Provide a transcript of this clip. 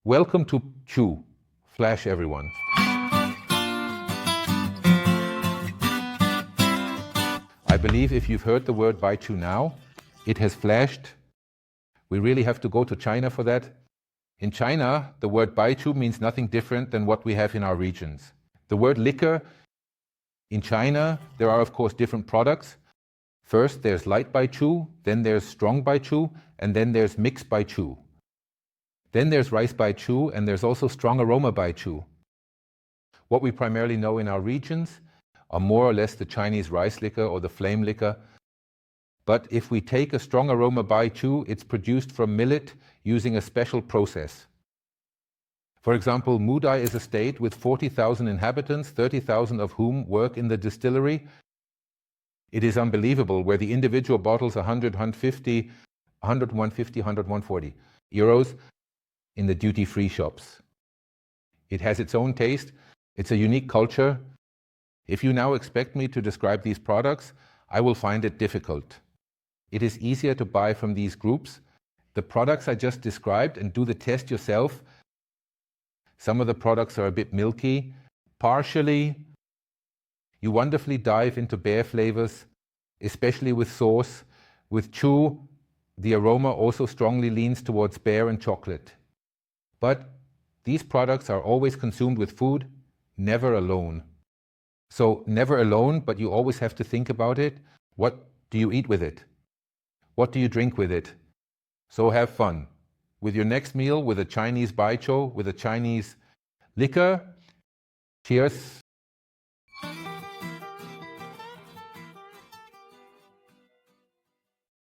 Welcome to Chu. Flash everyone. I believe if you've heard the word Baijiu now, it has flashed. We really have to go to China for that. In China, the word Baijiu means nothing different than what we have in our regions. The word liquor, in China, there are of course different products. First, there's light Baijiu, then there's strong Baijiu, and then there's mixed Baijiu. Then there's rice Baijiu, and there's also strong aroma Baijiu. What we primarily know in our regions are more or less the Chinese rice liquor or the flame liquor. But if we take a strong aroma Baijiu, it's produced from millet using a special process. For example, Mudai is a state with 40,000 inhabitants, 30,000 of whom work in the distillery. It is unbelievable, where the individual bottles 100, 150, 100, 150, 100, 140 euros in the duty-free shops. It has its own taste. It's a unique culture. If you now expect me to describe these products, I will find it difficult. It is easier to buy from these groups the products I just described and do the test yourself. Some of the products are a bit milky, partially. You wonderfully dive into beer flavors, especially with sauce. With Chu, the aroma also strongly leans towards beer and chocolate. But these products are always consumed with food, never alone. So never alone, but you always have to think about it. What do you eat with it? What do you drink with it? So have fun. With your next meal, with a Chinese baijiu, with a Chinese liquor. Cheers.